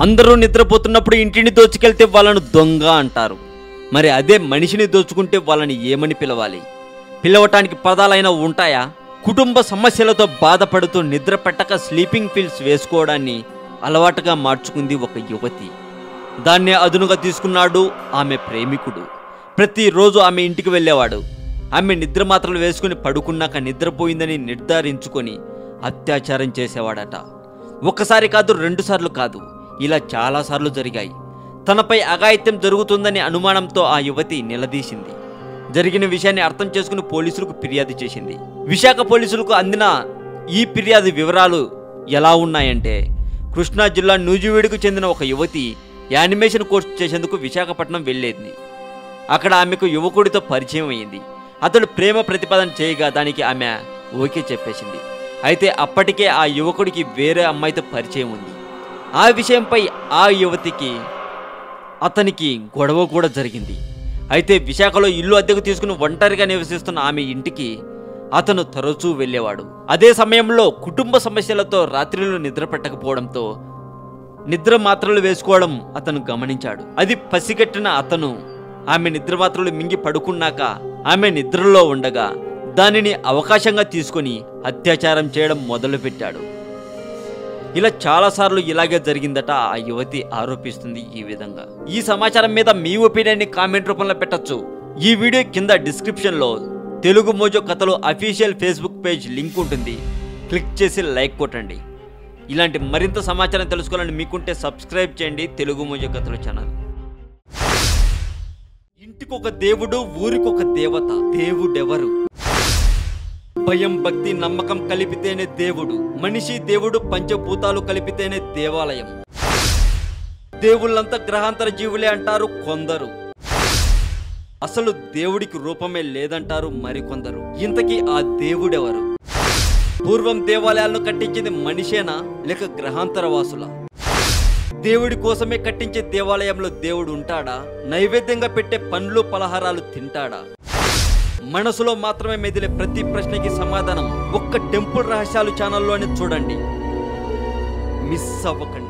అందరూ నిద్రపోతున్నప్పుడు ఇంటిని దోచుకెళ్తే వాళ్ళను దొంగ అంటారు. మరి అదే మనిషిని దోచుకుంటే వాళ్ళని ఏమని పిలవాలి? పిలవటానికి పదాలైనా ఉంటాయా? కుటుంబ సమస్యలతో బాధపడుతూ నిద్ర పట్టక స్లీపింగ్ పిల్స్ వేసుకోవడాన్ని అలవాటుగా మార్చుకుంది ఒక యువతి. దాన్నే అదునుగా తీసుకున్నాడు ఆమె ప్రేమికుడు. ప్రతిరోజు ఆమె ఇంటికి వెళ్ళేవాడు. ఆమె నిద్ర మాత్రలు వేసుకుని పడుకున్నాక నిద్రపోయిందని నిర్ధారించుకొని అత్యాచారం చేసేవాడట. ఒక్కసారి కాదు, 2 సార్లు కాదు, ఇలా చాలాసార్లు జరిగాయి. తనపై అఘాయిత్యం జరుగుతుందని అనుమానంతో ఆ యువతి నిలదీసింది. జరిగిన విషయాన్ని అర్థం చేసుకుని పోలీసులకు ఫిర్యాదు చేసింది. విశాఖ పోలీసులకు అందిన ఈ ఫిర్యాదు వివరాలు ఎలా ఉన్నాయంటే, కృష్ణా జిల్లా నూజివీడుకు చెందిన ఒక యువతి యానిమేషన్ కోర్సు చేసేందుకు విశాఖపట్నం వెళ్ళేది. అక్కడ ఆమెకు యువకుడితో పరిచయం అయింది. అతడు ప్రేమ ప్రతిపాదన చేయగా దానికి ఆమె ఓకే చెప్పేసింది. అయితే అప్పటికే ఆ యువకుడికి వేరే అమ్మాయితో పరిచయం ఉంది. ఆ విషయంపై ఆ యువతికి అతనికి గొడవ కూడా జరిగింది. అయితే విశాఖలో ఇల్లు అద్దెకు తీసుకుని ఒంటరిగా నివసిస్తున్న ఆమె ఇంటికి అతను తరచూ వెళ్ళేవాడు. అదే సమయంలో కుటుంబ సమస్యలతో రాత్రిలో నిద్ర పెట్టకపోవడంతో నిద్ర మాత్రలు వేసుకోవడం అతను గమనించాడు. అది పసిగట్టిన అతను ఆమె నిద్ర మాత్రలు మింగి పడుకున్నాక ఆమె నిద్రలో ఉండగా దానిని అవకాశంగా తీసుకొని అత్యాచారం చేయడం మొదలుపెట్టాడు. ఇలా చాలాసార్లు ఇలాగే జరిగిందట ఆ యువతి ఆరోపిస్తుంది. ఈ విధంగా ఈ సమాచారం మీద మీ ఒపీనియన్ని కామెంట్ రూపంలో పెట్టచ్చు. ఈ వీడియో కింద డిస్క్రిప్షన్లో తెలుగు మోజో కథలు అఫీషియల్ ఫేస్బుక్ పేజ్ లింక్ ఉంటుంది. క్లిక్ చేసి లైక్ కొట్టండి. ఇలాంటి మరింత సమాచారం తెలుసుకోవాలని మీకుంటే సబ్స్క్రైబ్ చేయండి తెలుగు మోజో కథలు ఛానల్. ఇంటికొక దేవుడు, ఊరికొక దేవత. దేవుడెవరు? భయం, భక్తి, నమ్మకం కలిపితేనే దేవుడు. మనిషి దేవుడు, పంచభూతాలు కలిపితేనే దేవాలయం. దేవుళ్ళంతా గ్రహాంతర జీవులే అంటారు కొందరు. అసలు దేవుడికి రూపమే లేదంటారు మరికొందరు. ఇంతకీ ఆ దేవుడెవరు? పూర్వం దేవాలయాలను కట్టించింది మనిషేనా లేక గ్రహాంతర వాసులా? దేవుడి కోసమే కట్టించే దేవాలయంలో దేవుడు ఉంటాడా? నైవేద్యంగా పెట్టే పండ్లు పలహారాలు తింటాడా? మనసులో మాత్రమే మెదిలే ప్రతి ప్రశ్నకి సమాధానం ఒక్క టెంపుల్ రహస్యాలు ఛానల్లోనే చూడండి. మిస్ అవ్వకండి.